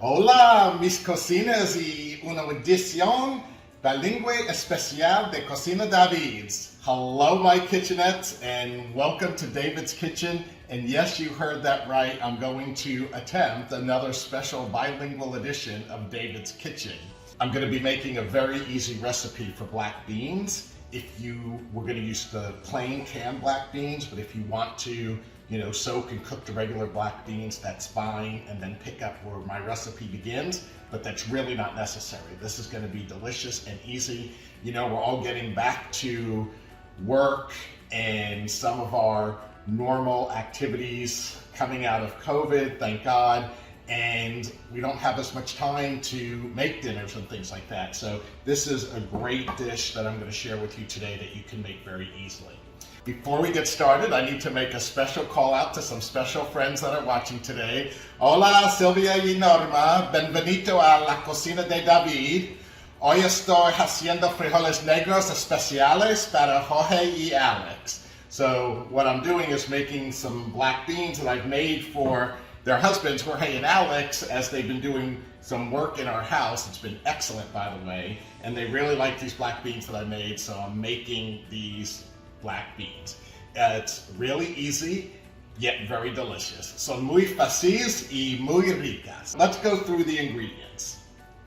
Hola, mis cocinas y una edición bilingüe especial de Cocina David's. Hello, my kitchenettes, and welcome to David's Kitchen. And yes, you heard that right. I'm going to attempt another special bilingual edition of David's Kitchen. I'm going to be making a very easy recipe for black beans. We're going to use the plain canned black beans, but if you want to, soak and cook the regular black beans, that's fine, and then pick up where my recipe begins, but that's really not necessary. This is going to be delicious and easy. We're all getting back to work and some of our normal activities coming out of COVID, thank God, and we don't have as much time to make dinners and things like that. So this is a great dish that I'm going to share with you today that you can make very easily. Before we get started, I need to make a special call out to some special friends that are watching today. Hola, Silvia y Norma. Bienvenido a la cocina de David. Hoy estoy haciendo frijoles negros especiales para Jorge y Alex. So what I'm doing is making some black beans that I've made for their husbands, Jorge and Alex, as they've been doing some work in our house. It's been excellent, by the way, and they really like these black beans that I made, so I'm making these black beans. It's really easy, yet very delicious. Son muy fáciles y muy ricas. Let's go through the ingredients.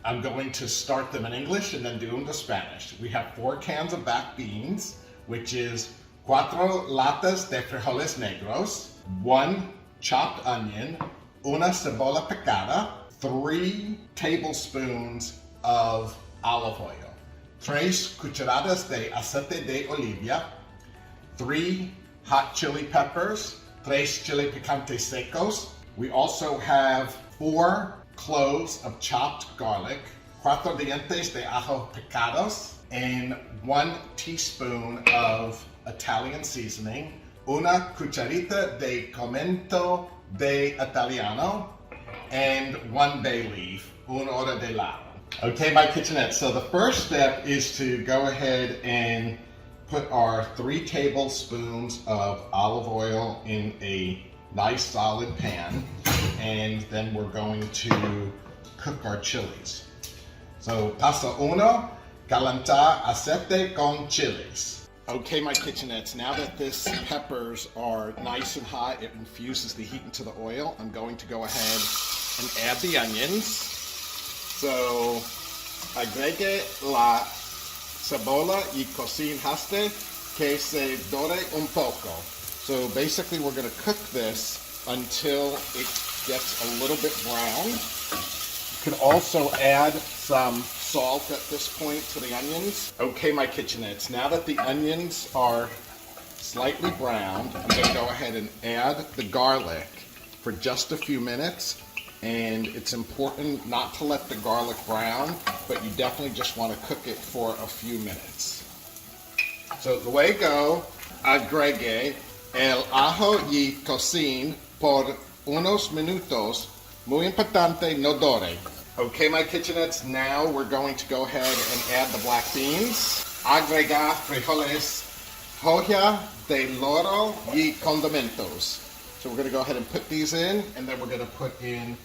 I'm going to start them in English and then do them to Spanish. We have 4 cans of black beans, which is 4 latas de frijoles negros, 1 chopped onion, una cebolla picada, 3 tablespoons of olive oil, 3 cucharadas de aceite de oliva, 3 hot chili peppers, 3 chili picantes secos. We also have 4 cloves of chopped garlic, 4 dientes de ajo picados, and 1 teaspoon of Italian seasoning, una cucharita de condimento de italiano, and 1 bay leaf, una hora de lado. Okay, my kitchenette. So the first step is to go ahead and put our 3 tablespoons of olive oil in a nice solid pan, and then we're going to cook our chilies. So paso uno, calentar aceite con chiles. Okay, my kitchenettes, now that this peppers are nice and hot, it infuses the heat into the oil, I'm going to go ahead and add the onions. So agregue la cebolla y cocinaste que se dore un poco. So basically we're going to cook this until it gets a little bit brown. You can also add some salt at this point to the onions. Okay, my kitchenettes, now that the onions are slightly browned, I'm going to go ahead and add the garlic for just a few minutes. And it's important not to let the garlic brown, but you definitely just want to cook it for a few minutes. So luego agregue el ajo y cocine por unos minutos. Muy importante, no dore. Okay, my kitchenettes, now we're going to go ahead and add the black beans. Agregar frijoles, hoja de loro y condimentos. So we're going to go ahead and put these in, and then we're going to put in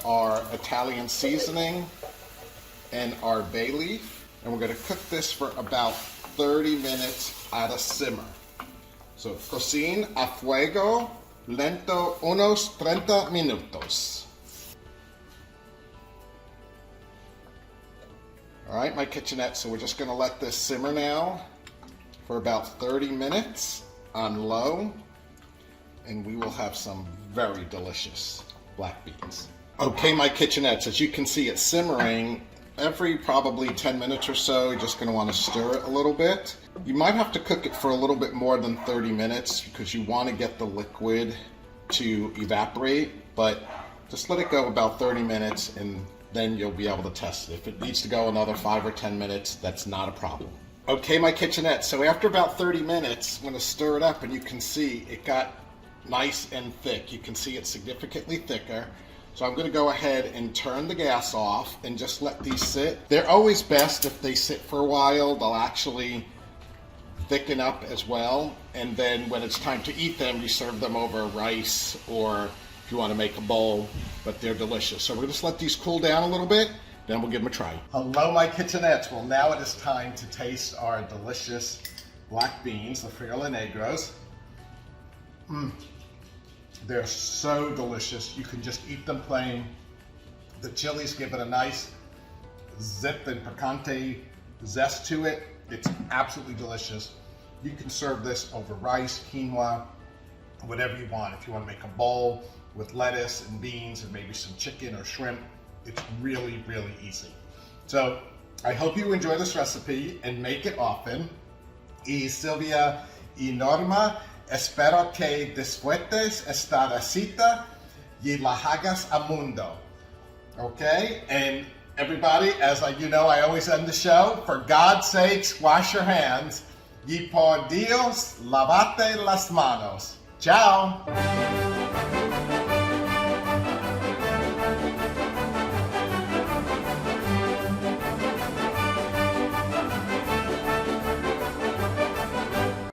our Italian seasoning and our bay leaf, and we're going to cook this for about 30 minutes at a simmer. So cocine a fuego lento unos 30 minutos. All right, my kitchenette, so we're just going to let this simmer now for about 30 minutes on low, and we will have some very delicious black beans. Okay, my kitchenettes, as you can see, it's simmering. Every probably 10 minutes or so, you're just going to want to stir it a little bit. You might have to cook it for a little bit more than 30 minutes because you want to get the liquid to evaporate, but just let it go about 30 minutes and then you'll be able to test it. If it needs to go another 5 or 10 minutes, that's not a problem. Okay, my kitchenette, so after about 30 minutes, I'm going to stir it up and you can see it got nice and thick. You can see it's significantly thicker. So I'm going to go ahead and turn the gas off and just let these sit. They're always best if they sit for a while. They'll actually thicken up as well. And then when it's time to eat them, you serve them over rice or if you want to make a bowl, but they're delicious. So we're just let these cool down a little bit, then we'll give them a try. Hello, my kitchenettes. Well, now it is time to taste our delicious black beans, the Frijoles Negros. They're so delicious. You can just eat them plain. The chilies give it a nice zip and picante zest to it. It's absolutely delicious. You can serve this over rice, quinoa, whatever you want. If you want to make a bowl with lettuce and beans and maybe some chicken or shrimp, it's really, really easy. So I hope you enjoy this recipe and make it often. Y Silvia y Norma, espero que disfrutes esta receta y la hagas a mundo. Okay? And everybody, as you know, I always end the show. For God's sakes, wash your hands. Y por Dios, lavate las manos. Ciao.